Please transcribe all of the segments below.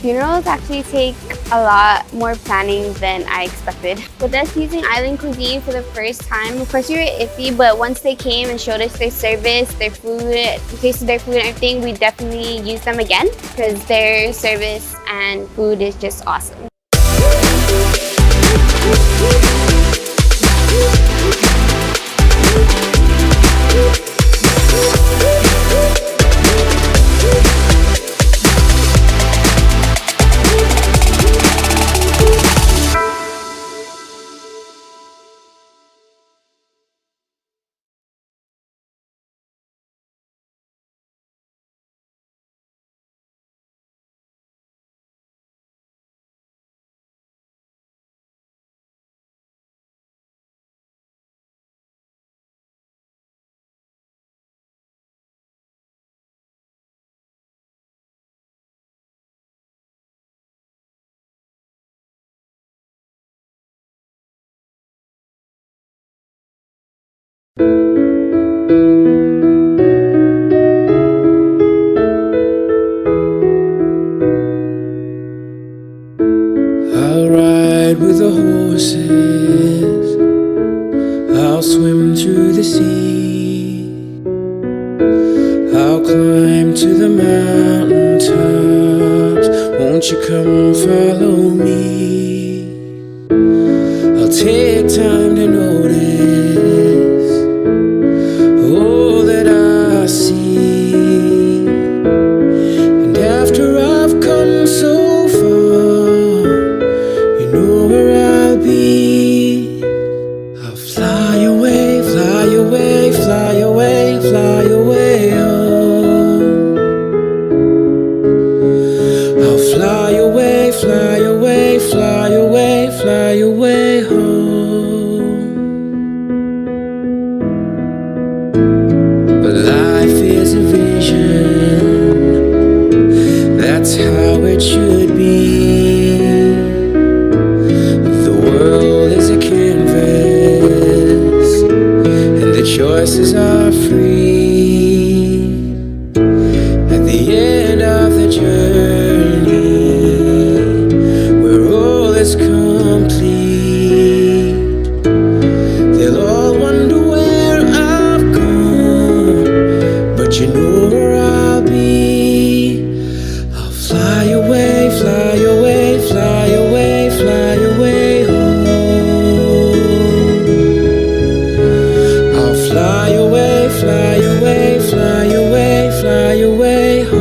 Funerals actually take a lot more planning than I expected. With us using island cuisine for the first time, of course we were iffy, but once they came and showed us their service, their food, tasted their food and everything, we definitely use them again because their service and food is just awesome. I'll ride with the horses, I'll swim through the sea, I'll climb to the mountain tops, won't you come follow me? I'll take time to notice all that I see, and after I've come so far, you know where I'll be. I'll fly away, fly away, fly away, fly away home. I'll fly away, fly away, fly away, fly away home. But life is a vision, that's how it should be. The world is a canvas, and the choices are free. At the end of the journey, where all is complete, they'll all wonder where I've gone, but you know where I'll be. I'll fly away, fly away, fly away, fly away home. I'll fly away, fly away, fly away, fly away home.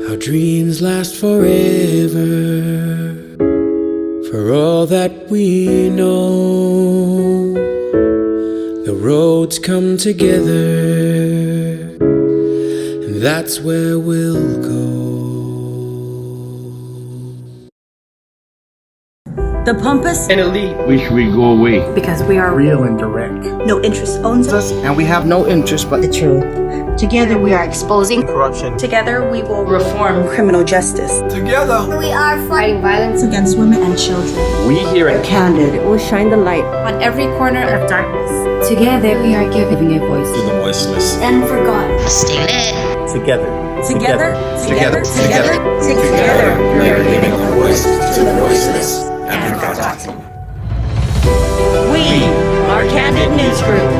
Our dreams last forever, for all that we know. The roads come together, and that's where we'll go. The Pampas, and elite wish we go away. because we are real and direct. no interest owns us. And we have no interest but The truth. Together we are exposing corruption. Together we will reform criminal justice. Together, We are fighting violence Against women and children. We here at Kandit will shine the light. On every corner of darkness. Together we are giving a voice to the voiceless. and forgotten. Stay lit. Together. Together. Together. Together. Together, we are giving a voice to the voiceless and forgotten. We are Kandit News Group.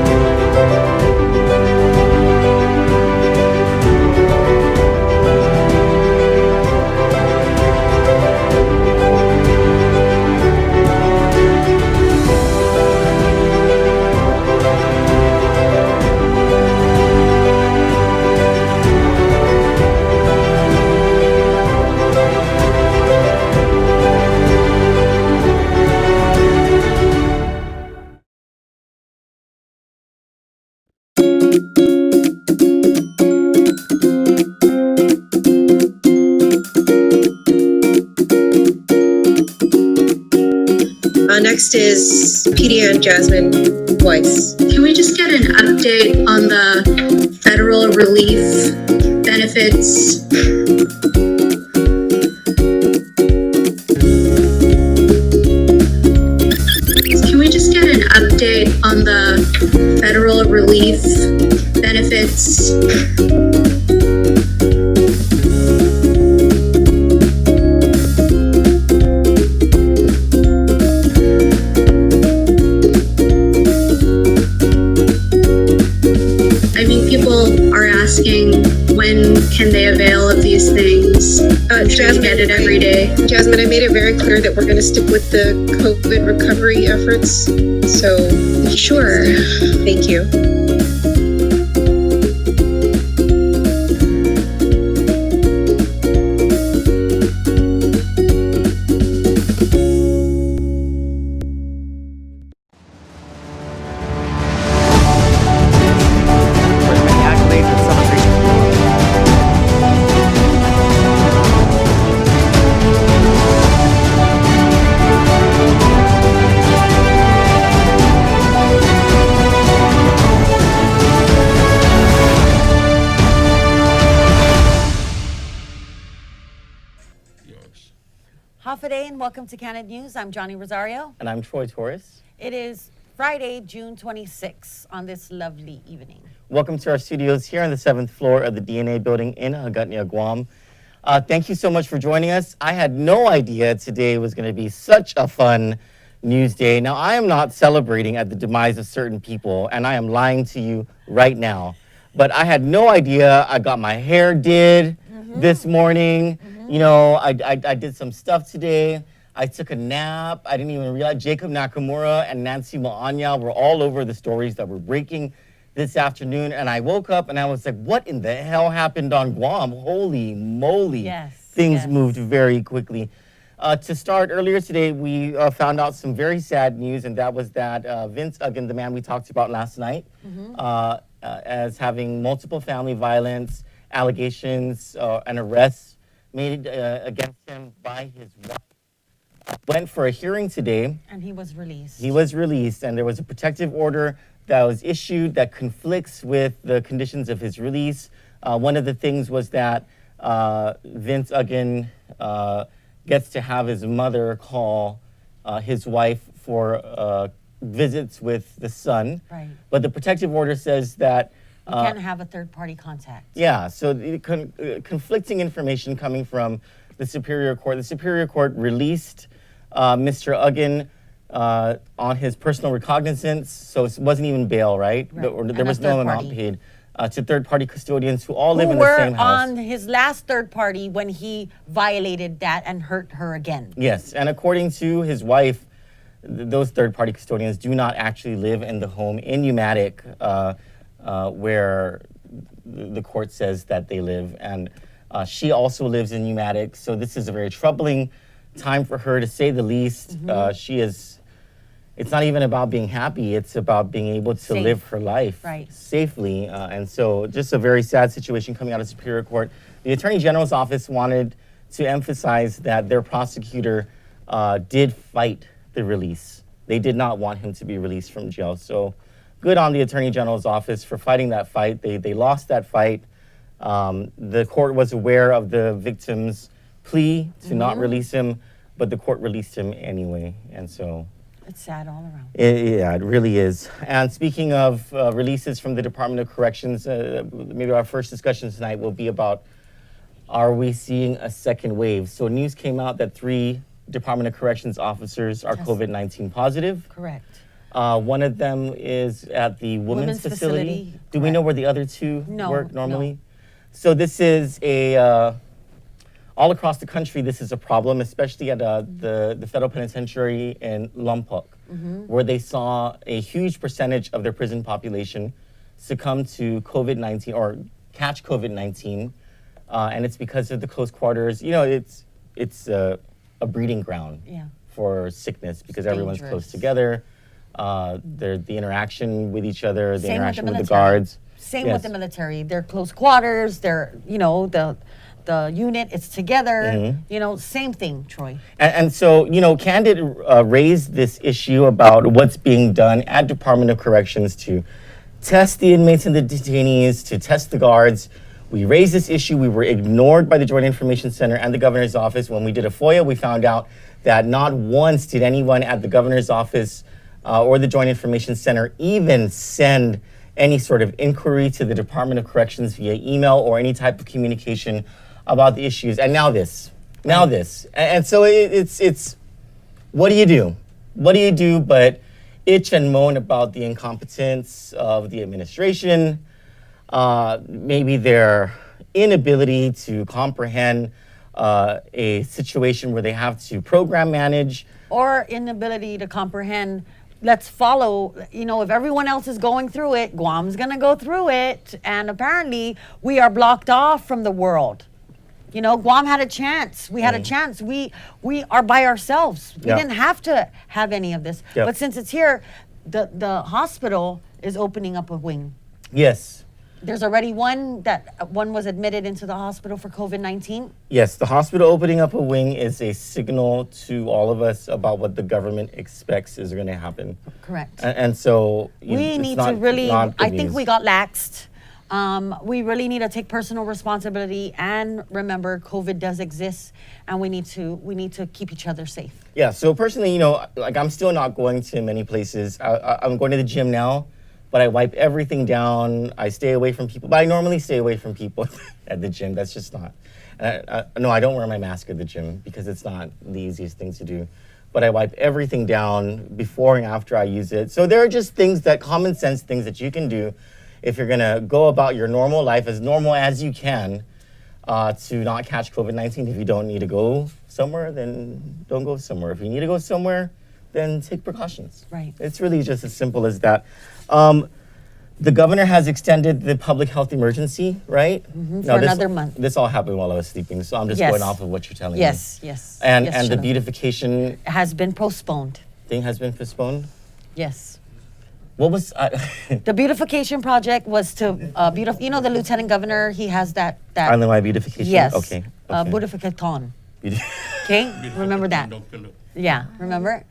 Next is Petey and Jasmine. voice. Can we just get an update on the federal relief benefits? Can we just get an update on the federal relief benefits? I mean, people are asking when can they avail of these things? Jasmine, get it every day. Jasmine, I made it very clear that we're going to stick with the COVID recovery efforts. So, Sure. thank you. Many accolades and celebration. Hafaday and welcome to Kandit News. I'm Johnny Rosario. And I'm Troy Torres. It is Friday, June 26th on this lovely evening. Welcome to our studios here on the 7th floor of the DNA building in Hagåtña, Guam. Thank you so much for joining us. I had no idea today was going to be such a fun news day. Now, I am not celebrating at the demise of certain people, and I am lying to you right now. But I had no idea. I got my hair did this morning. You know, I did some stuff today. I took a nap. I didn't even realize Jacob Nakamura and Nancy Maanya were all over the stories that were breaking this afternoon. And I woke up and I was like, what in the hell happened on Guam? Holy moly. Yes, Things yes. moved very quickly. To start, earlier today, we found out some very sad news, and that was that Vince Uggan, the man we talked about last night, as having multiple family violence allegations and arrests made against him by his wife, went for a hearing today. And he was released. He was released, and there was a protective order that was issued that conflicts with the conditions of his release. One of the things was that Vince Uggan gets to have his mother call his wife for visits with the son. Right. But the protective order says that You can't have a third-party contact. yeah, so the conflicting information coming from the Superior Court. The Superior Court released Mr. Uggan on his personal recognizance, so it wasn't even bail, right? Right. There And a was no third amount party. paid to third-party custodians who all live Who in the were same house. on his last third party when he violated that and hurt her again. Yes, and according to his wife, those third-party custodians do not actually live in the home in Pneumatic where the court says that they live. And she also lives in Pneumatic, so this is a very troubling time for her, to say the least. It's not even about being happy, it's about being able to Safe. live her life Right. safely. And so just a very sad situation coming out of Superior Court. The Attorney General's office wanted to emphasize that their prosecutor did fight the release. They did not want him to be released from jail. So good on the Attorney General's office for fighting that fight. They lost that fight. The court was aware of the victim's plea to not release him, but the court released him anyway. And so It's sad all around. yeah, it really is. And speaking of releases from the Department of Corrections, maybe our first discussion tonight will be about, are we seeing a second wave? So news came out that 3 Department of Corrections officers are COVID-19 positive. Correct. One of them is at the women's facility. Do we know where the other 2 No, work normally? no. So this is all across the country, this is a problem, especially at the federal penitentiary in Lompoc, where they saw a huge percentage of their prison population succumb to COVID-19 or catch COVID-19. And it's because of the close quarters. You know, it's a breeding ground for sickness because everyone's close dangerous. together. The interaction with each other, the Same with interaction the with the military. guards. Same Yes. with the military. They're close quarters. They're, you know, the unit. It's together. Mm-hmm. You know, same thing, Troy. And so, you know, Kandit raised this issue about what's being done at Department of Corrections to test the inmates and the detainees, to test the guards. We raised this issue. We were ignored by the Joint Information Center and the governor's office. When we did a FOIA, we found out that not once did anyone at the governor's office or the Joint Information Center even send any sort of inquiry to the Department of Corrections via email or any type of communication about the issues. And now this. And so it's what do you do? What do you do but itch and moan about the incompetence of the administration, maybe their inability to comprehend a situation where they have to program manage. Or inability to comprehend, let's follow, you know, if everyone else is going through it, Guam's gonna go through it. And apparently we are blocked off from the world. You know, Guam had a chance. We had a chance. We are by ourselves. We didn't have to have any of this. Yep. But since it's here, the hospital is opening up a wing. Yes. There's already one was admitted into the hospital for COVID-19. Yes, the hospital opening up a wing is a signal to all of us about what the government expects is going to happen. Correct. And so We need to really, I think we got laxed. We really need to take personal responsibility and remember COVID does exist, and we need to keep each other safe. Yeah, so personally, you know, like I'm still not going to many places. I'm going to the gym now, but I wipe everything down. I stay away from people, but I normally stay away from people at the gym. That's just not. No, I don't wear my mask at the gym because it's not the easiest thing to do. But I wipe everything down before and after I use it. So there are just things that, common sense things that you can do if you're gonna go about your normal life as normal as you can to not catch COVID-19. If you don't need to go somewhere, then don't go somewhere. If you need to go somewhere, then take precautions. Right. It's really just as simple as that. The governor has extended the public health emergency, right? For another month. This all happened while I was sleeping, so I'm just going off of what you're telling me. Yes. And yes, the beautification has been postponed. thing has been postponed? Yes. What was... The beautification project was to beautify. You know, the lieutenant governor, he has that. Island-wide beautification? Yes. Okay. Beautificathon. Beauty- Okay, remember that? Yeah, remember?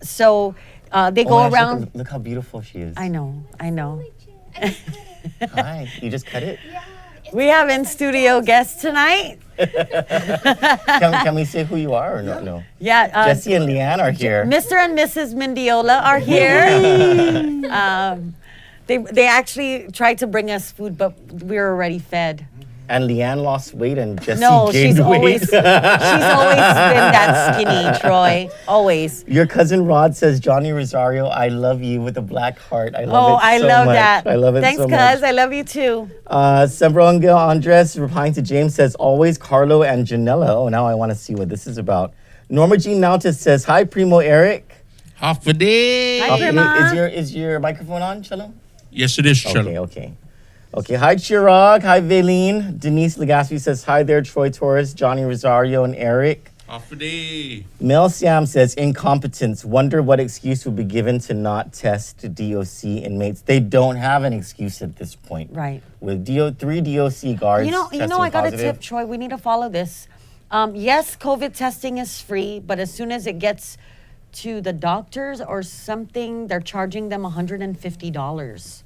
So they go Oh my gosh, around. Look how beautiful she is. I know. Hi. You just cut it? We have in studio guests tonight. Can we say who you are or no? Yeah. Jesse and Leanne are here. Mr. and Mrs. Mendiola are here. They actually tried to bring us food, but we were already fed. And Leanne lost weight and Jesse No, gained weight. she's always been that skinny, Troy. Always. Your cousin Rod says, Johnny Rosario, I love you with a black heart. I love it I so love much. that. I love it Thanks, so cuz. much. I love you too. Sembronga Andres replying to James says, always Carlo and Janella. Oh, now I want to see what this is about. Norma Jean Nautis says, hi, Primo Eric. Half a day. Hi, Prima. Is your microphone on, Chelo? Yes, it is, Chelo. Okay, hi Chirag, hi Valine. Denise Legaspi says, hi there, Troy Torres, Johnny Rosario, and Eric. Half a day. Mel Siam says, incompetence. Wonder what excuse would be given to not test DOC inmates. They don't have an excuse at this point. Right. With 3 DOC guards You know, I got positive. a tip, Troy. We need to follow this. Yes, COVID testing is free, but as soon as it gets to the doctors or something, they're charging them $150.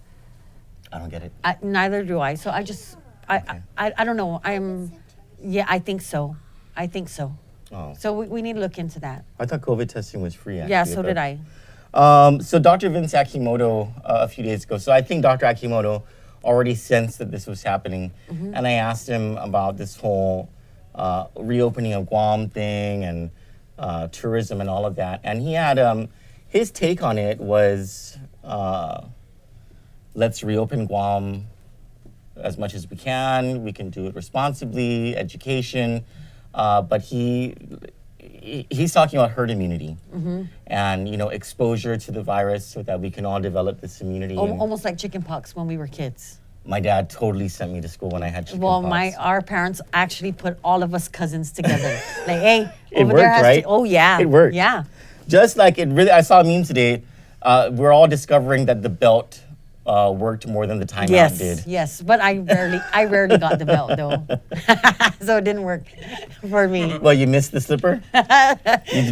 I don't get it. Neither do I. So I just, I don't know. I think so. Oh. So we need to look into that. I thought COVID testing was free, actually. Yeah, so did I. So Dr. Vince Akimoto a few days ago. So I think Dr. Akimoto already sensed that this was happening. Mm-hmm. And I asked him about this whole reopening of Guam thing and tourism and all of that. And he had, his take on it was, let's reopen Guam as much as we can. We can do it responsibly, education. But he's talking about herd immunity and, exposure to the virus so that we can all develop this immunity. Almost like chickenpox when we were kids. My dad totally sent me to school when I had chickenpox. Well, our parents actually put all of us cousins together. Like, hey, It over there worked, has right? to. Oh yeah, It worked. Yeah. Just like it really, I saw a meme today. We're all discovering that the belt worked more than the timeout Yes, did. yes, but I rarely got the belt though, so it didn't work for me. Well, you missed the slipper?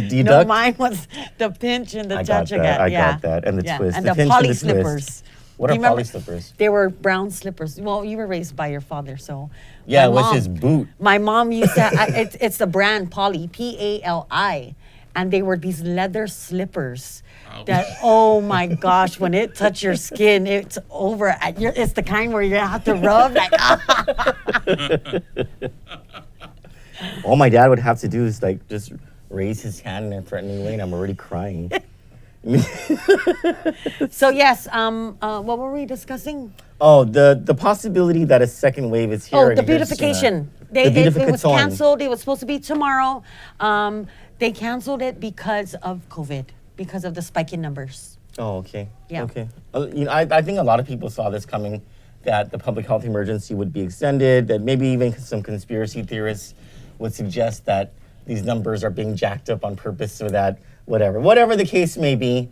You No, ducked? mine was the pinch and the I got cha-cha. that. I yeah. got that. And the Yeah, twist. and the the pinch poly and the twist. slippers. What Do are you poly remember- slippers? They were brown slippers. Well, you were raised by your father, so. Yeah, my it was mom- his boot. My mom used to. It's the brand Poly, Pali, and they were these leather slippers. That oh my gosh, when it touched your skin, it's over. It's the kind where you have to rub like. All my dad would have to do is like just raise his hand in a threatening way, and I'm already crying. So yes, what were we discussing? Oh, the possibility that a second wave is here. Oh, and the here's, beautification. the It was beautification. canceled. It was supposed to be tomorrow. They canceled it because of COVID, because of the spike in numbers. Oh, okay. Yeah. Okay. I think a lot of people saw this coming, that the public health emergency would be extended, that maybe even some conspiracy theorists would suggest that these numbers are being jacked up on purpose so that whatever the case may be,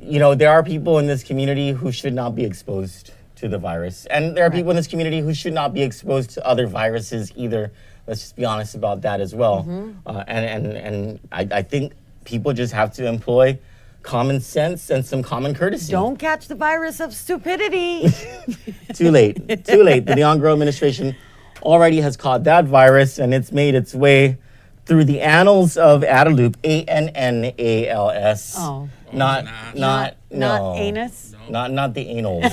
there are people in this community who should not be exposed to the virus. And there are people in this community who should not be exposed to other viruses either. Let's just be honest about that as well. And I think people just have to employ common sense and some common courtesy. Don't catch the virus of stupidity. Too late. Too late. The Leon Grow administration already has caught that virus, and it's made its way through the annals of Adaloop, ANNALS. Oh. Not anus. Not the anals.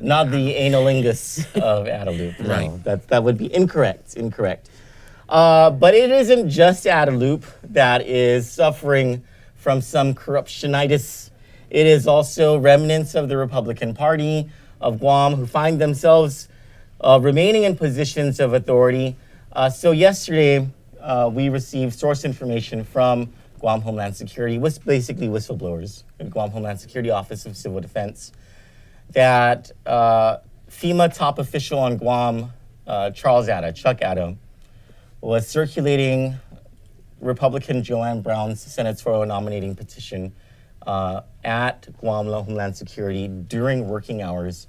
Not the analingus of Adaloop. No, Right. that would be incorrect. But it isn't just Adaloop that is suffering from some corruptionitis. It is also remnants of the Republican Party of Guam who find themselves remaining in positions of authority. So yesterday, we received source information from Guam Homeland Security, basically whistleblowers in Guam Homeland Security Office of Civil Defense, that FEMA top official on Guam, Chuck Atta, was circulating Republican Joanne Brown's senatorial nominating petition at Guam Homeland Security during working hours.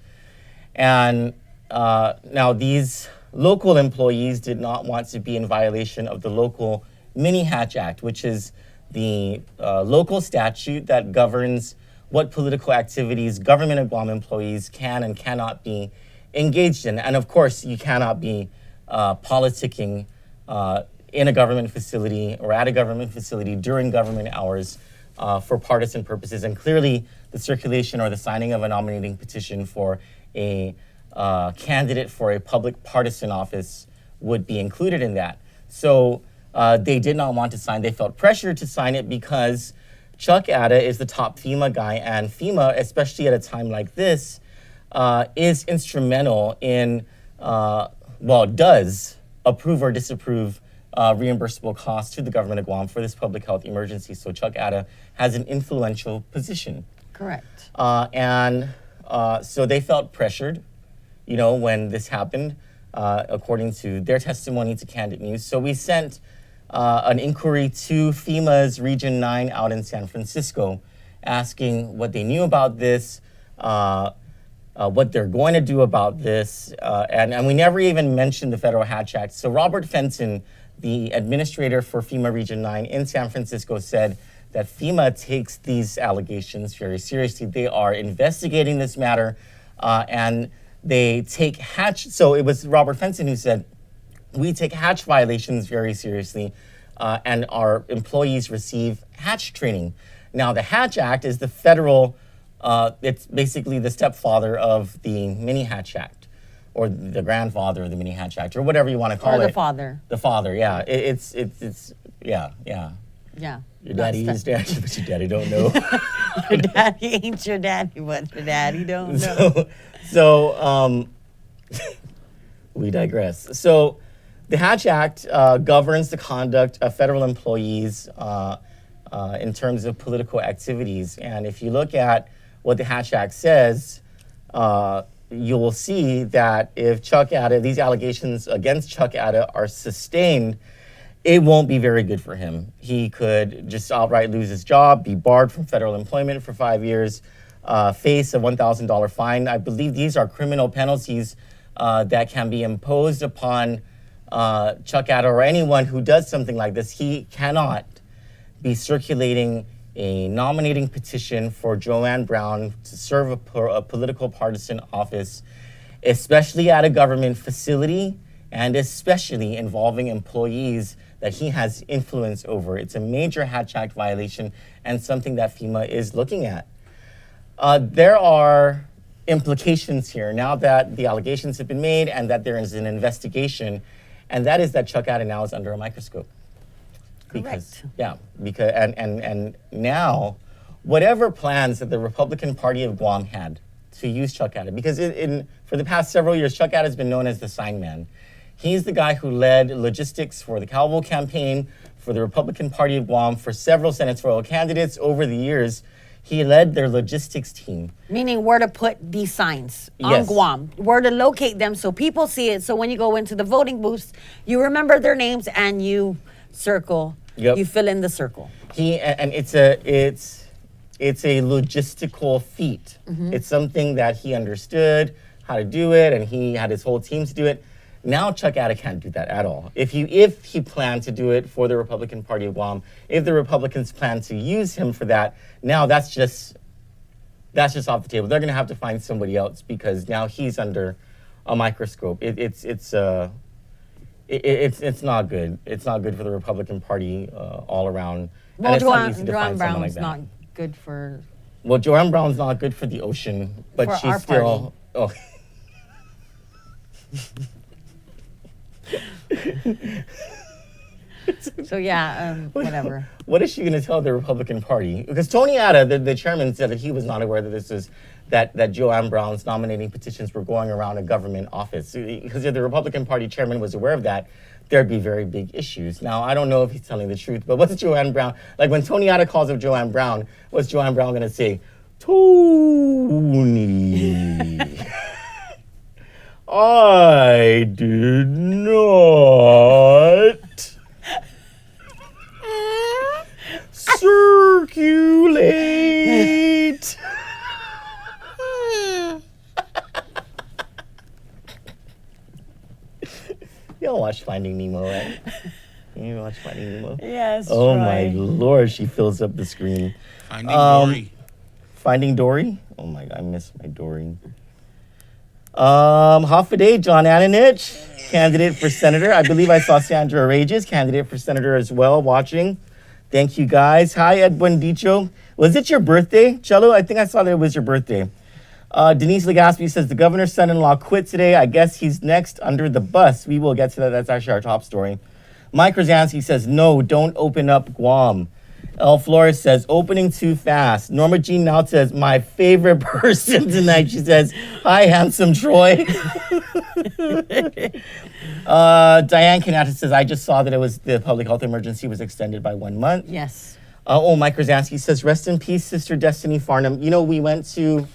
And now these local employees did not want to be in violation of the local Mini Hatch Act, which is the local statute that governs what political activities government of Guam employees can and cannot be engaged in. And of course, you cannot be politicking in a government facility or at a government facility during government hours for partisan purposes. And clearly, the circulation or the signing of a nominating petition for a candidate for a public partisan office would be included in that. So they did not want to sign. They felt pressured to sign it because Chuck Atta is the top FEMA guy, and FEMA, especially at a time like this, is instrumental in, does approve or disapprove reimbursable costs to the government of Guam for this public health emergency. So Chuck Atta has an influential position. Correct. So they felt pressured, when this happened, according to their testimony to Kandit News. So we sent an inquiry to FEMA's Region 9 out in San Francisco, asking what they knew about this, what they're going to do about this, and we never even mentioned the Federal Hatch Act. So Robert Fenton, the administrator for FEMA Region 9 in San Francisco, said that FEMA takes these allegations very seriously. They are investigating this matter, and they take hatch. So it was Robert Fenton who said, we take hatch violations very seriously, and our employees receive hatch training. Now, the Hatch Act is the federal, it's basically the stepfather of the Mini Hatch Act, or the grandfather of the Mini Hatch Act, or whatever you want to call it. Or the father. The father, yeah. It's yeah. Yeah. Your daddy is daddy, but your daddy don't know. Your daddy ain't your daddy, but your daddy don't know. So we digress. So the Hatch Act governs the conduct of federal employees in terms of political activities. And if you look at what the Hatch Act says, you will see that if Chuck Atta, these allegations against Chuck Atta are sustained, it won't be very good for him. He could just outright lose his job, be barred from federal employment for 5 years, face a $1,000 fine. I believe these are criminal penalties that can be imposed upon Chuck Adder or anyone who does something like this. He cannot be circulating a nominating petition for Joanne Brown to serve a political partisan office, especially at a government facility and especially involving employees that he has influence over. It's a major Hatch Act violation and something that FEMA is looking at. There are implications here now that the allegations have been made and that there is an investigation, and that is that Chuck Adder now is under a microscope. Correct. And now, whatever plans that the Republican Party of Guam had to use Chuck Adder, because for the past several years, Chuck Adder has been known as the sign man. He's the guy who led logistics for the Calvo campaign, for the Republican Party of Guam, for several senatorial candidates over the years. He led their logistics team. Meaning where to put these signs on Yes. Guam, where to locate them so people see it. So when you go into the voting booths, you remember their names and you circle. Yep. You fill in the circle. It's a logistical feat. Mm-hmm. It's something that he understood how to do it, and he had his whole team to do it. Now Chuck Adder can't do that at all. If he planned to do it for the Republican Party of Guam, if the Republicans plan to use him for that, now that's just off the table. They're going to have to find somebody else because now he's under a microscope. It's not good. It's not good for the Republican Party all around. Well, And it's not easy to Joanne find someone Brown's like that. not good for. Well, Joanne Brown's not good for the ocean, but For she's our still. Oh. So yeah, whatever. What is she going to tell the Republican Party? Because Tony Atta, the chairman, said that he was not aware that this is that Joanne Brown's nominating petitions were going around a government office. Because if the Republican Party chairman was aware of that, there'd be very big issues. Now, I don't know if he's telling the truth, but what's Joanne Brown, like when Tony Atta calls up Joanne Brown, what's Joanne Brown going to say? Tony, I did not circulate. You don't watch Finding Nemo, right? You watch Finding Nemo? Yes. Oh Troy. my Lord, she fills up the screen. Finding Dory. Finding Dory? Oh my God, I miss my Dory. Hoffaday, John Ananich, candidate for senator. I believe I saw Sandra Rages, candidate for senator as well, watching. Thank you guys. Hi, Ed Buendicho. Was it your birthday, Cello? I think I saw that it was your birthday. Denise Legaspi says the governor's son-in-law quit today. I guess he's next under the bus. We will get to that. That's actually our top story. Mike Rosansky says, no, don't open up Guam. El Flores says, opening too fast. Norma Jean now says, my favorite person tonight. She says, hi, handsome Troy. Diane Kanata says, I just saw that it was the public health emergency was extended by 1 month. Yes. Mike Rosansky says, rest in peace, Sister Destiny Farnham. You know, we went to,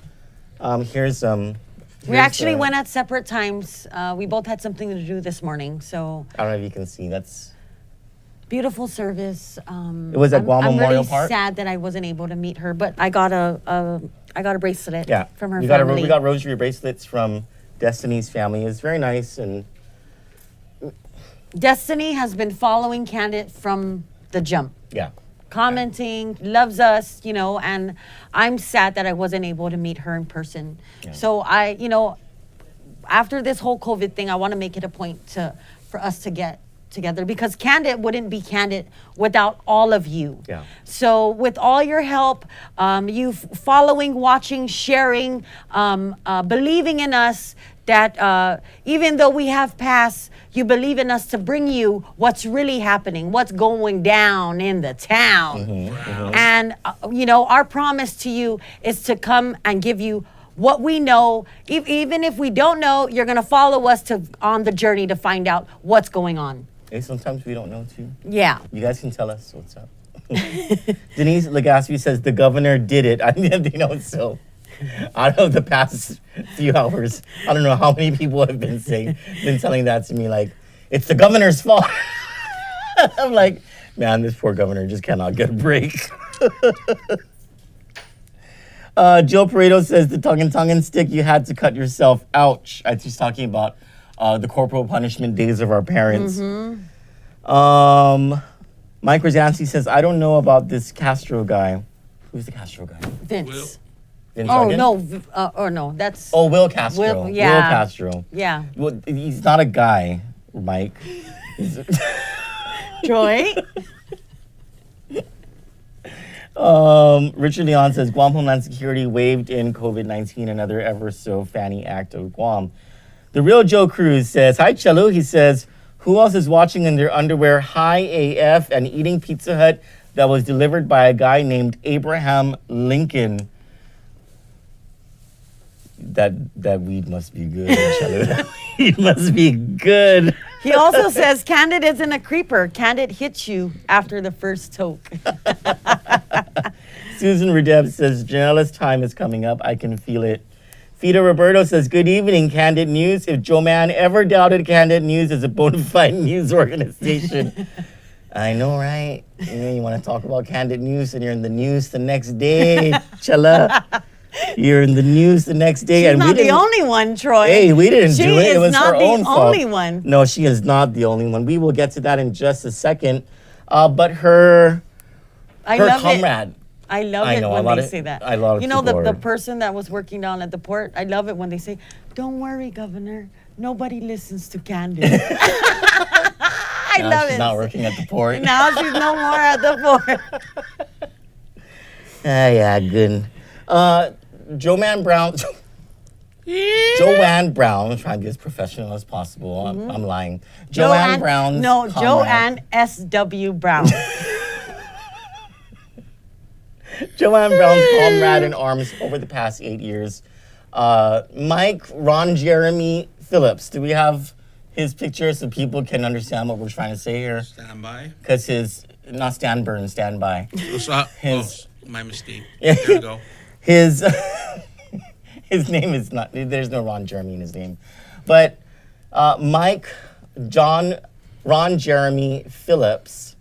We actually went at separate times. We both had something to do this morning, so. I don't know if you can see, that's. Beautiful service. It was at Guam I'm Memorial really Park? sad that I wasn't able to meet her, but I got a bracelet from her we family. got rosary bracelets from Destiny's family. It's very nice. And Destiny has been following Kandit from the jump. yeah. Commenting, loves us, and I'm sad that I wasn't able to meet her in person. Yeah. So after this whole COVID thing, I want to make it a point for us to get together because Kandit wouldn't be Kandit without all of you. Yeah. So with all your help, you following, watching, sharing, believing in us, that even though we have passed, you believe in us to bring you what's really happening, what's going down in the town. And, our promise to you is to come and give you what we know. Even if we don't know, you're going to follow us on the journey to find out what's going on. Hey, sometimes we don't know too. Yeah. You guys can tell us what's up. Denise Legaspi says the governor did it. So out of the past few hours, I don't know how many people have been telling that to me, like, it's the governor's fault. I'm like, man, this poor governor just cannot get a break. Jill Pareto says the tongue and stick, you had to cut yourself. Ouch. She's talking about the corporal punishment days of our parents. Mike Rosansky says, I don't know about this Castro guy. Who's the Castro guy? Vince. Vince Oh, Duggan? no, that's... Oh, Will Castro. Will, yeah. Will Castro. Yeah. Well, he's not a guy, Mike. Troy? Richard Leon says, Guam Homeland Security waived in COVID-19, another ever so fanny act of Guam. The real Joe Cruz says, hi, Chelu. He says, who else is watching in their underwear high AF and eating Pizza Hut that was delivered by a guy named Abraham Lincoln? That weed must be good, Chelu. That weed must be good. He also says, Kandit isn't a creeper. Kandit hits you after the first toke. Susan Redeb says, Janela's time is coming up. I can feel it. Fida Roberto says, good evening, Kandit News. If Joanne ever doubted Kandit News as a bona fide news organization. I know, right? You want to talk about Kandit News and you're in the news the next day, Chela. You're in the news the next day. She's and not the only one, Troy. Hey, we didn't do it. It was her own fault. She is not the only one. No, she is not the only one. We will get to that in just a second. But her comrade. I love it when they say that. You know, the person that was working down at the port, I love it when they say, don't worry, Governor. Nobody listens to Kandit. I love it. She's not working at the port. Now she's no more at the port. Yeah, good. Joanne Brown. Joanne Brown. I'm trying to be as professional as possible. I'm lying. Joanne Brown's comrade. Joanne S.W. Brown. Joanne Brown's comrade in arms over the past 8 years. Mike Ron Jeremy Phillips. Do we have his picture so people can understand what we're trying to say here? Stand by. Because not stand burn, stand by. My mistake. There we go. His name is not, there's no Ron Jeremy in his name. But Ron Jeremy Phillips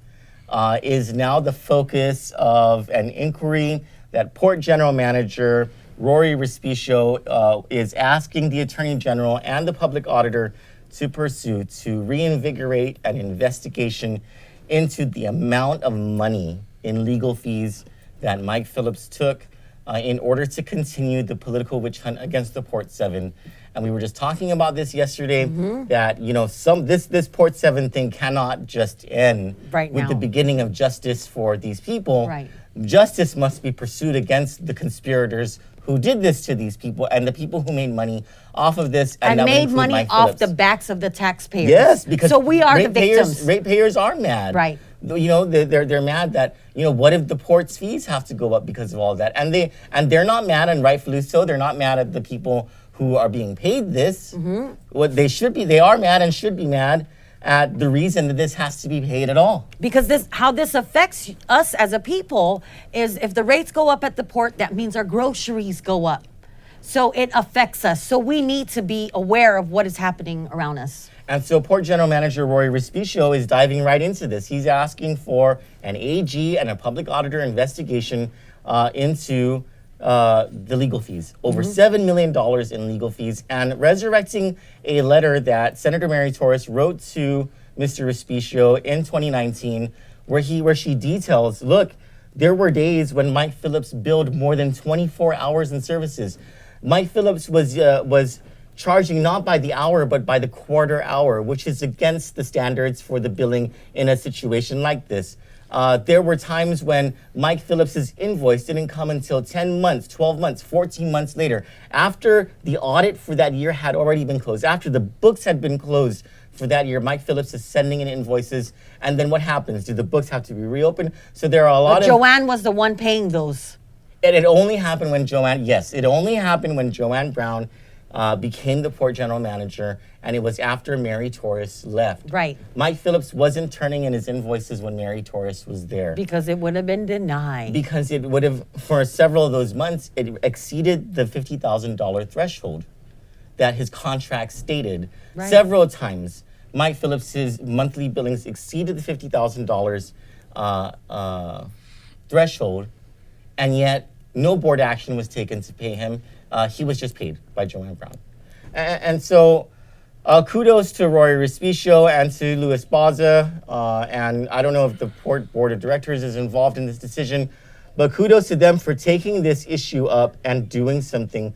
is now the focus of an inquiry that Port General Manager Rory Respicio is asking the Attorney General and the Public Auditor to pursue to reinvigorate an investigation into the amount of money in legal fees that Mike Phillips took in order to continue the political witch hunt against the Port 7. And we were just talking about this yesterday, that this Port 7 thing cannot just end with the beginning of justice for these people. Right. Justice must be pursued against the conspirators who did this to these people and the people who made money off of this. And made money off the backs of the taxpayers. Yes, because so we are the victims. Ratepayers are mad. Right. You know, they're mad that, what if the port's fees have to go up because of all that? And they're not mad, and rightfully so. They're not mad at the people who are being paid this. What they are mad and should be mad at the reason that this has to be paid at all. Because how this affects us as a people is if the rates go up at the port, that means our groceries go up. So it affects us. So we need to be aware of what is happening around us. And so Port General Manager Rory Respicio is diving right into this. He's asking for an AG and a public auditor investigation into the legal fees, over $7 million in legal fees, and resurrecting a letter that Senator Mary Torres wrote to Mr. Respicio in 2019, where she details, look, there were days when Mike Phillips billed more than 24 hours in services. Mike Phillips was charging not by the hour, but by the quarter hour, which is against the standards for the billing in a situation like this. There were times when Mike Phillips's invoice didn't come until 10 months, 12 months, 14 months later, after the audit for that year had already been closed, after the books had been closed for that year. Mike Phillips is sending in invoices, and then what happens? Do the books have to be reopened? So there are a lot of... Joanne was the one paying those. And it only happened when Joanne Brown became the Port General Manager, and it was after Mary Torres left. Right. Mike Phillips wasn't turning in his invoices when Mary Torres was there. Because it would have been denied. Because it would have, for several of those months, it exceeded the $50,000 threshold that his contract stated. Right. Several times, Mike Phillips's monthly billings exceeded the $50,000 threshold, and yet no board action was taken to pay him. He was just paid by Joanne Brown. And so kudos to Rory Respicio and to Louis Baza. And I don't know if the Port Board of Directors is involved in this decision, but kudos to them for taking this issue up and doing something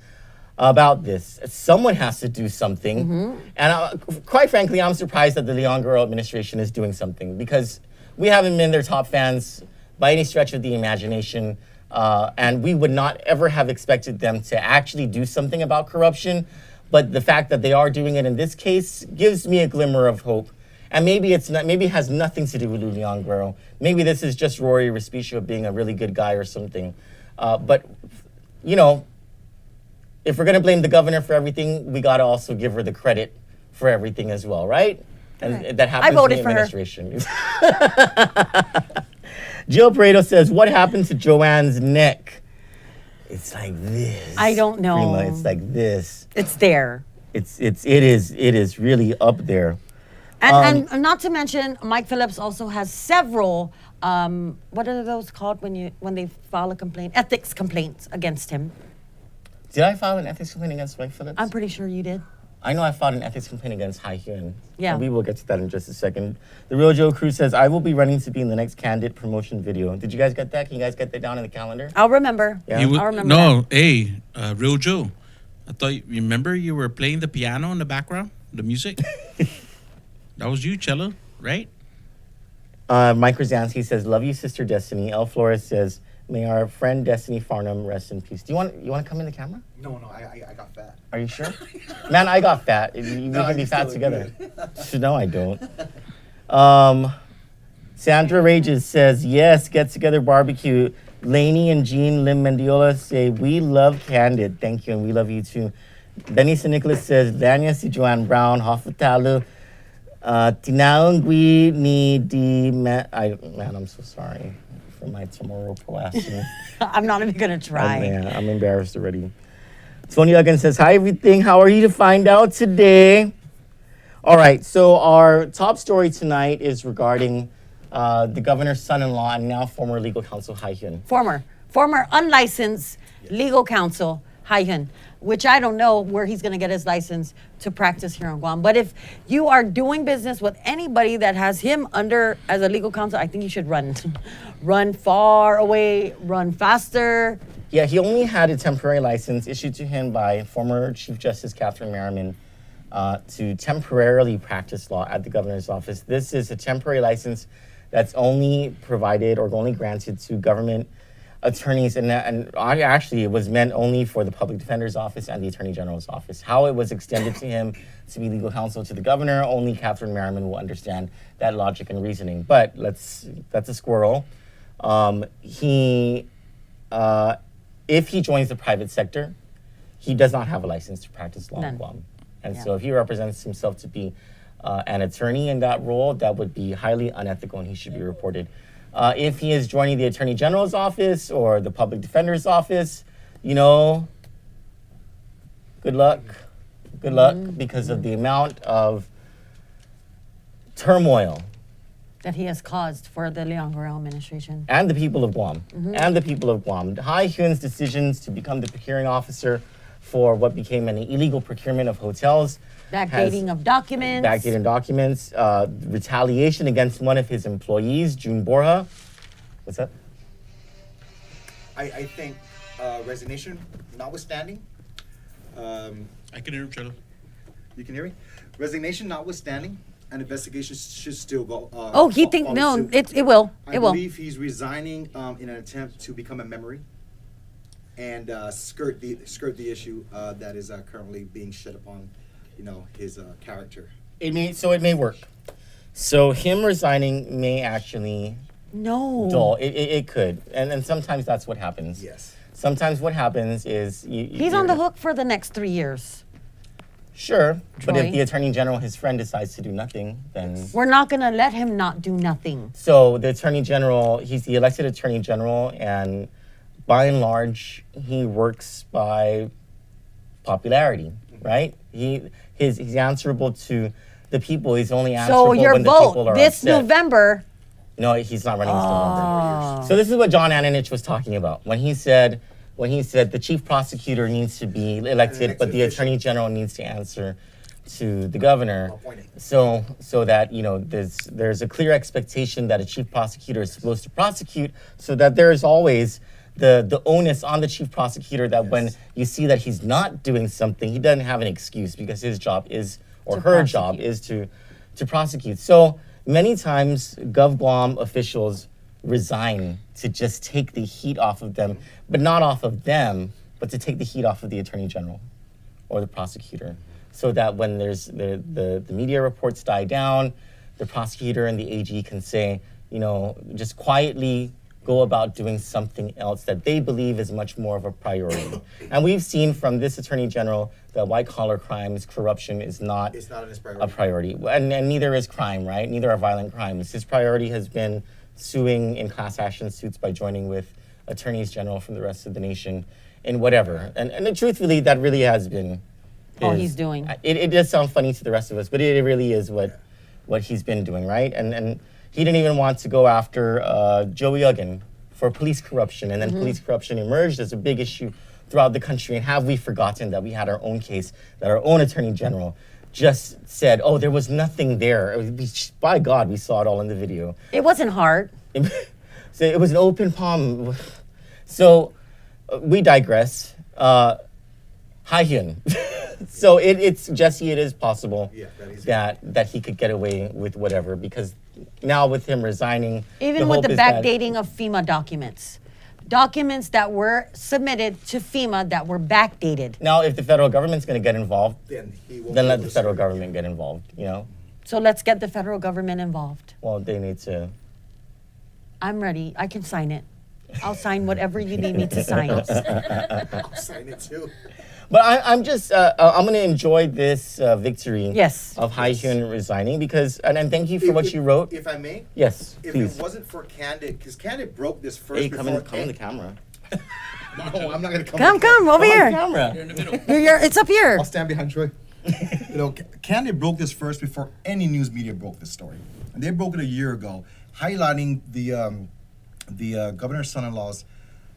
about this. Someone has to do something. And quite frankly, I'm surprised that the Leon Guerrero administration is doing something, because we haven't been their top fans by any stretch of the imagination. And we would not ever have expected them to actually do something about corruption. But the fact that they are doing it in this case gives me a glimmer of hope. And maybe it's not. Maybe it has nothing to do with Leon Guerrero. Maybe this is just Rory Respicio being a really good guy or something. But you know, if we're gonna blame the governor for everything, we gotta also give her the credit for everything as well, right? And that happens voted in the for her. administration. Jill Pareto says, "What happened to Joanne's neck?" It's like this. I don't know. Prima, it's like this. It's there. It is really up there. And not to mention, Mike Phillips also has several. What are those called when they file a complaint? Ethics complaints against him. Did I file an ethics complaint against Mike Phillips? I'm pretty sure you did. I know I filed an ethics complaint against Huynh. Yeah. And we will get to that in just a second. The Real Joe Cruz says, "I will be running to be in the next Kandit promotion video." Did you guys get that? Can you guys get that down in the calendar? I'll remember. Yeah. I'll remember. No, hey, Real Joe. I thought, remember you were playing the piano in the background, the music? That was you, cello, right? Mike Rosansky says, "Love you, Sister Destiny." El Flores says, "May our friend Destiny Farnham rest in peace." Do you want to come in the camera? No, I got fat. Are you sure? Man, I got fat. We can be fat still together. No, I don't. Sandra Rages says, "Yes, get together barbecue." Lainey and Jean Lim Mendiola say, "We love Kandit." Thank you, and we love you too. Benny St. Nicholas says, "Dania si Joanne Brown, Hofatalu, Tinaungwi ni di man, I'm so sorry for my tomorrow poasing. I'm not even gonna try. Oh, man, I'm embarrassed already. Tony Uggan says, "Hi everything, how are you to find out today?" All right, so our top story tonight is regarding the governor's son-in-law and now former legal counsel Huynh. Former unlicensed legal counsel Huynh, which I don't know where he's going to get his license to practice here on Guam. But if you are doing business with anybody that has him under as a legal counsel, I think you should run. Run far away, run faster. Yeah, he only had a temporary license issued to him by former Chief Justice Catherine Merriman to temporarily practice law at the governor's office. This is a temporary license that's only provided or only granted to government attorneys, and actually it was meant only for the public defender's office and the attorney general's office. How it was extended to him to be legal counsel to the governor, only Catherine Merriman will understand that logic and reasoning. But that's a squirrel. If he joins the private sector, he does not have a license to practice law in Guam. And so if he represents himself to be an attorney in that role, that would be highly unethical and he should be reported. If he is joining the Attorney General's office or the Public Defender's office, you know, good luck. Good luck, because of the amount of turmoil that he has caused for the Leon Guerrero administration. And the people of Guam. And the people of Guam. Huyhn's decisions to become the procuring officer for what became an illegal procurement of hotels. Backdating of documents. Backdating documents. Retaliation against one of his employees, June Borja. What's up? I think resignation notwithstanding. I can hear you, cello. You can hear me? Resignation notwithstanding, an investigation should still go. It will. I believe he's resigning in an attempt to become a memory and skirt the issue that is currently being shed upon, his character. It may work. So him resigning may actually dull. It could, and sometimes that's what happens. Yes. Sometimes what happens is he's on the hook for the next 3 years. Sure, but if the Attorney General, his friend, decides to do nothing, then we're not going to let him not do nothing. So the Attorney General, he's the elected Attorney General, and by and large, he works by popularity, right? He's answerable to the people. He's only answerable so your when the vote people are this upset. November. No, he's not running this November. So this is what John Ananich was talking about when he said when he said the chief prosecutor needs to be elected, but the attorney general needs to answer to the governor, so that there's a clear expectation that a chief prosecutor is supposed to prosecute, so that there is always the onus on the chief prosecutor that when you see that he's not doing something, he doesn't have an excuse because his job is, or her job is to prosecute. So many times GovGuam officials resign to just take the heat off of them, but not off of them, but to take the heat off of the attorney general or the prosecutor, so that when there's the media reports die down, the prosecutor and the AG can say, just quietly go about doing something else that they believe is much more of a priority. And we've seen from this attorney general that white-collar crimes, corruption is not a priority. And neither is crime, right? Neither are violent crimes. His priority has been suing in class action suits by joining with attorneys general from the rest of the nation in whatever. And truthfully, that really has been all he's doing. It does sound funny to the rest of us, but it really is what he's been doing, right? And he didn't even want to go after Joey Uggan for police corruption, and then police corruption emerged as a big issue throughout the country. And have we forgotten that we had our own case, that our own attorney general just said, oh, there was nothing there. By God, we saw it all in the video. It wasn't hard. So it was an open palm. So we digress. Huynh. So it's Jesse, it is possible that he could get away with whatever, because now with him resigning, even with the backdating of FEMA documents that were submitted to FEMA that were backdated. Now, if the federal government's going to get involved, then let the federal government get involved, So let's get the federal government involved. Well, they need to. I'm ready. I can sign it. I'll sign whatever you need me to sign. I'll sign it too. But I'm just, I'm going to enjoy this victory of Huynh resigning because, and thank you for what you wrote. If I may? Yes, if please. It wasn't for Kandit, because Kandit broke this first. Hey, come in the camera. No, I'm not going to come. Come over here. Camera. You're in the middle. It's up here. I'll stand behind Troy. Kandit broke this first before any news media broke this story. And they broke it a year ago, highlighting the governor's son-in-law's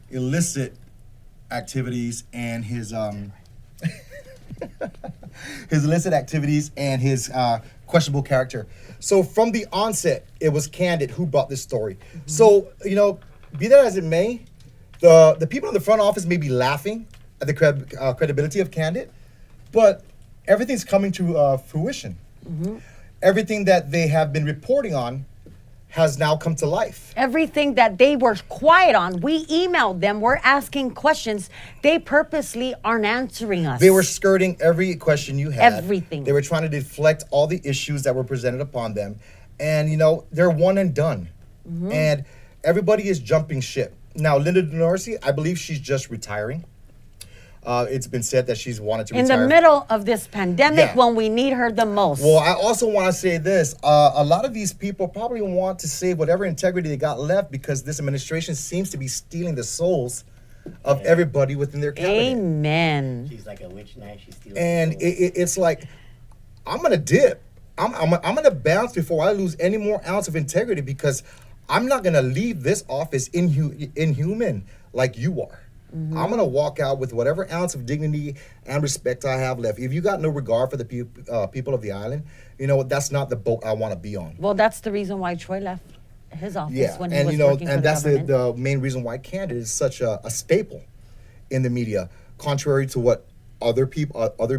illicit activities and his illicit activities and his questionable character. So from the onset, it was Kandit who brought this story. So, be that as it may, the people in the front office may be laughing at the credibility of Kandit, but everything's coming to fruition. Everything that they have been reporting on has now come to life. Everything that they were quiet on, we emailed them, we're asking questions. They purposely aren't answering us. They were skirting every question you had. Everything. They were trying to deflect all the issues that were presented upon them. And, they're one and done. And everybody is jumping ship. Now, Linda DeNorsi, I believe she's just retiring. It's been said that she's wanted to retire. In the middle of this pandemic when we need her the most. Well, I also want to say this. A lot of these people probably want to save whatever integrity they got left because this administration seems to be stealing the souls of everybody within their cabinet. Amen. She's like a witch knife. She's stealing And it's like, I'm going to dip. I'm going to bounce before I lose any more ounce of integrity because I'm not going to leave this office inhuman like you are. I'm going to walk out with whatever ounce of dignity and respect I have left. If you got no regard for the people of the island, that's not the boat I want to be on. Well, that's the reason why Troy left his office when he was working for the that's government. the main reason why Kandit is such a staple in the media. Contrary to what other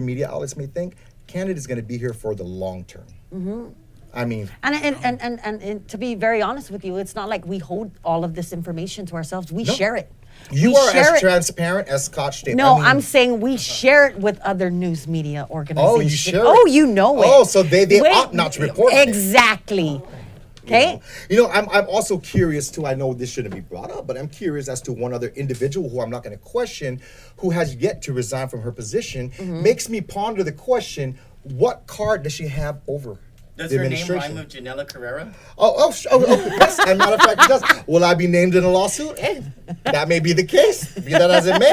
media outlets may think, Kandit is going to be here for the long term. I mean, and to be very honest with you, it's not like we hold all of this information to ourselves. We share it. You are as transparent as Scotch tape. No, I'm saying we share it with other news media organizations. Oh, you share it? Oh, you know it. Oh, so they opt not to report it. Exactly. Okay. I'm also curious too. I know this shouldn't be brought up, but I'm curious as to one other individual who I'm not going to question, who has yet to resign from her position. Makes me ponder the question: what card does she have over? Does her name rhyme with Janela Carrera? Oh, yes. As a matter of fact, it does. Will I be named in a lawsuit? That may be the case, be that as it may.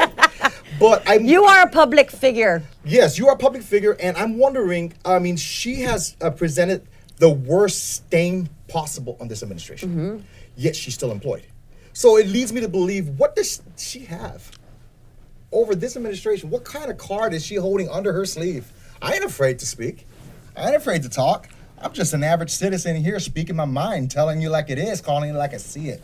But you are a public figure. Yes, you are a public figure, and I'm wondering, she has presented the worst stain possible on this administration, yet she's still employed. So it leads me to believe, what does she have over this administration. What kind of card is she holding under her sleeve? I ain't afraid to speak. I ain't afraid to talk. I'm just an average citizen here speaking my mind, telling you like it is, calling it like I see it.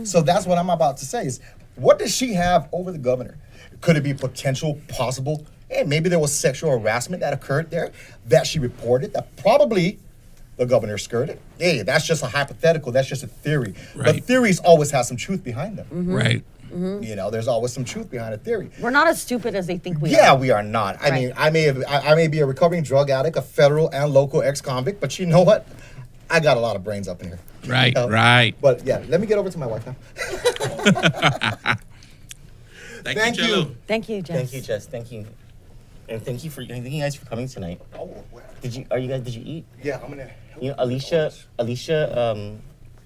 So that's what I'm about to say is, what does she have over the governor? Could it be potential, possible, hey, maybe there was sexual harassment that occurred there that she reported that probably the governor skirted? Hey, that's just a hypothetical. That's just a theory. Right. But theories always have some truth behind them. Right. You know, there's always some truth behind a theory. We're not as stupid as they think we are. Yeah, we are not. I mean, I may be a recovering drug addict, a federal and local ex-convict, but you know what? I got a lot of brains up in here. Right, right. But yeah, let me get over to my wife now. Thank you, Jello. Thank you, Jess. Thank you, Jess. Thank you. And thank you guys for coming tonight. Did you eat? Yeah, I'm gonna. You know,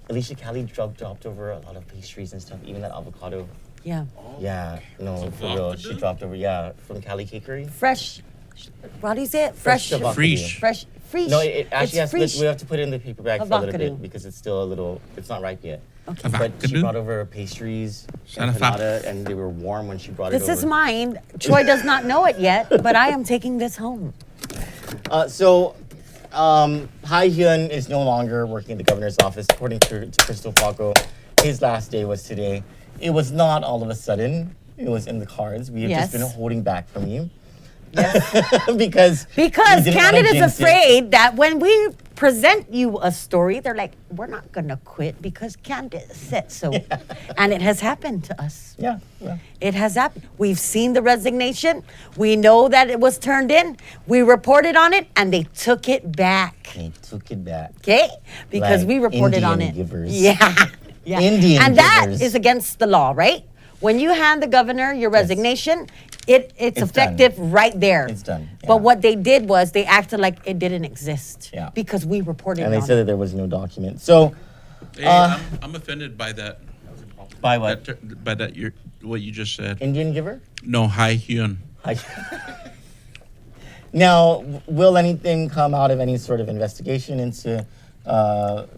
Alicia Callie dropped over a lot of pastries and stuff, even that avocado. Yeah. Yeah, no, for real. She dropped over, from Cali Cakery. Fresh. What do you say? Fresh. Fresh. Fresh. Fresh. No, it actually It's has. fresh. We have to put it in the paper bag for a little Avocado. bit because it's still a little. It's not ripe yet. Okay. But she Avocado? brought over pastries and Avocado. panada, and they were warm when she brought it This over. is mine. Troy does not know it yet, but I am taking this home. Huynh is no longer working at the governor's office, according to Crystal Falco. His last day was today. It was not all of a sudden. It was in the cards. We have Yes. just been holding back from you. because we Because didn't wanna Kandit is jinx it. afraid that when we present you a story, they're like, we're not going to quit because Kandit said so. And it has happened to us. Yeah. It has happened. We've seen the resignation. We know that it was turned in. We reported on it, and they took it back. They took it back. Okay? Because Like we reported on Indian it. givers. Yeah. Yeah. Indian and that givers. is against the law, right? When you hand the governor your resignation, it's effective right there. It's done, But yeah. what they did was they acted like it didn't exist. Yeah. Because we reported And they on said it. that there was no document. So, Hey, I'm offended by that. by what? By that, what you just said. Indian giver? No, Huynh. Now, will anything come out of any sort of investigation into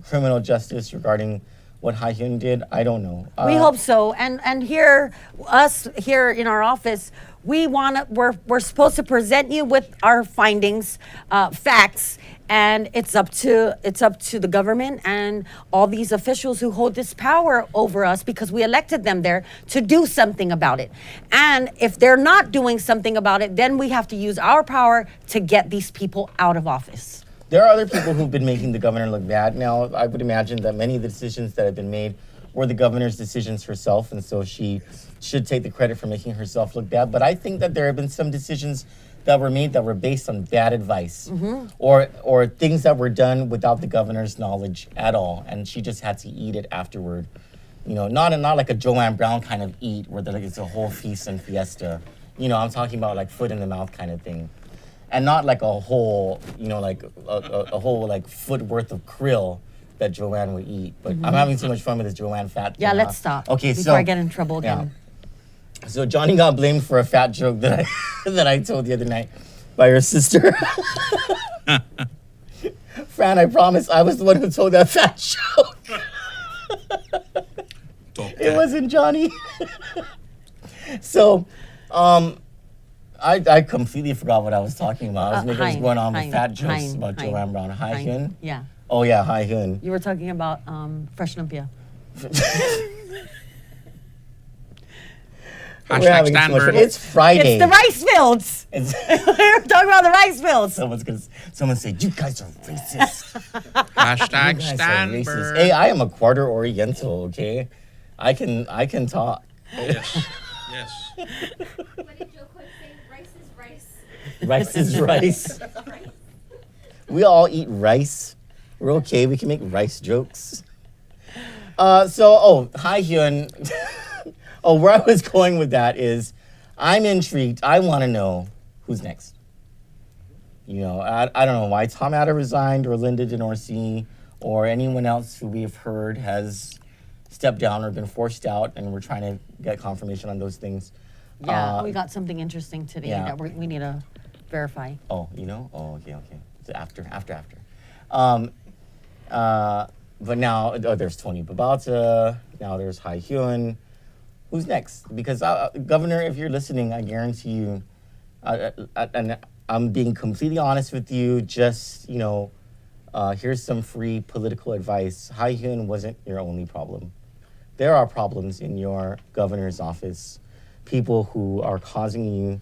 criminal justice regarding what Huynh did? I don't know. We hope so. And here, us here in our office, we're supposed to present you with our findings, facts, and it's up to the government and all these officials who hold this power over us because we elected them there to do something about it. And if they're not doing something about it, then we have to use our power to get these people out of office. There are other people who've been making the governor look bad. Now, I would imagine that many of the decisions that have been made were the governor's decisions herself, and so she should take the credit for making herself look bad. But I think that there have been some decisions that were made that were based on bad advice, or things that were done without the governor's knowledge at all, and she just had to eat it afterward. You know, not like a Joanne Brown kind of eat where like it's a whole feast and fiesta. You know, I'm talking about like foot in the mouth kind of thing. And not like a whole, you know, like a whole like foot worth of krill that Joanne would eat. But I'm having too much fun with this Joanne fat Yeah, thing, let's stop. Okay, before so I get in trouble again. So Johnny got blamed for a fat joke that I told the other night by her sister. Fran, I promise I was the one who told that fat joke. It wasn't Johnny. So, I completely forgot what I was talking about. I was Huynh, going on with Huynh, fat jokes Huynh, about Huynh, Joanne Brown. Huynh? Yeah. Oh yeah, Huynh. You were talking about Fresh Lumpia. We're having too much fun. It's Friday. It's the rice fields. It's We're talking about the rice fields. someone said, you guys are racist. Hashtag You guys are racist. Stanberg. Hey, I am a quarter Oriental, okay? I can talk. Yes. Yes. What did Joe Cook say? Rice is rice. Rice is rice. We all eat rice. We're okay. We can make rice jokes. Huynh. Where I was going with that is, I'm intrigued. I want to know who's next. You know, I don't know why Tom Atta resigned, or Linda DeNorsi, or anyone else who we've heard has stepped down or been forced out, and we're trying to get confirmation on those things. Yeah, we got something interesting today yeah. that we need to verify. Oh, you know? Oh, okay. So after. But now, there's Tony Babauta. Now there's Huynh. who's next? Because Governor, if you're listening, I guarantee you, and I'm being completely honest with you. Just here's some free political advice. Huynh wasn't your only problem. There are problems in your governor's office. People who are causing you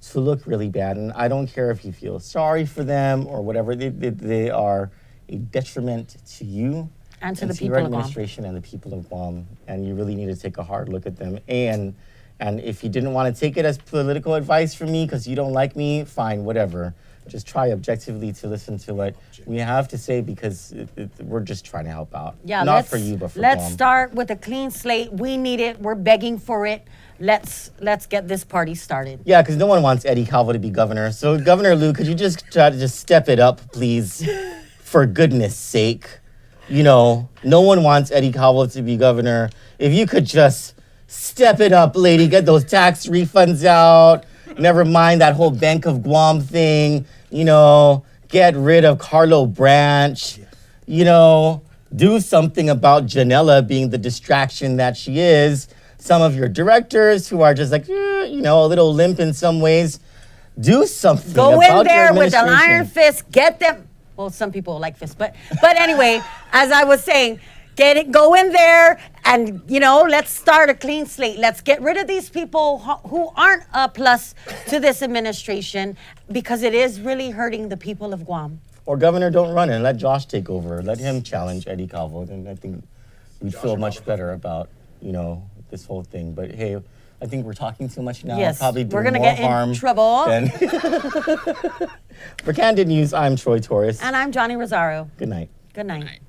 to look really bad, and I don't care if you feel sorry for them or whatever. They are a detriment to you and to the your people of Guam. administration and the people of Guam, and you really need to take a hard look at them. And if you didn't want to take it as political advice from me because you don't like me, fine, whatever. Just try objectively to listen to what we have to say because we're just trying to help out. Yeah, not for you, but for let's Guam. start with a clean slate. We need it. We're begging for it. Let's get this party started. Yeah, because no one wants Eddie Calvo to be governor. So Governor Lou, could you just try to just step it up, please? For goodness sake. No one wants Eddie Calvo to be governor. If you could just step it up, lady, get those tax refunds out. Never mind that whole Bank of Guam thing. Get rid of Carlo Branch. Do something about Janella being the distraction that she is. Some of your directors who are just like, a little limp in some ways. Do something Go about in there your with an administration. iron fist. Get them. Well, some people like fists, but anyway, as I was saying, go in there and, let's start a clean slate. Let's get rid of these people who aren't a plus to this administration because it is really hurting the people of Guam. Or Governor, don't run and let Josh take over. Let him challenge Eddie Calvo. And I think we'd feel much better about, this whole thing. But hey, I think we're talking too much now. Yes, Probably we're doing gonna more get harm in trouble. than- For Candid News, I'm Troy Torres. And I'm Johnny Rosario. Good night. Good night.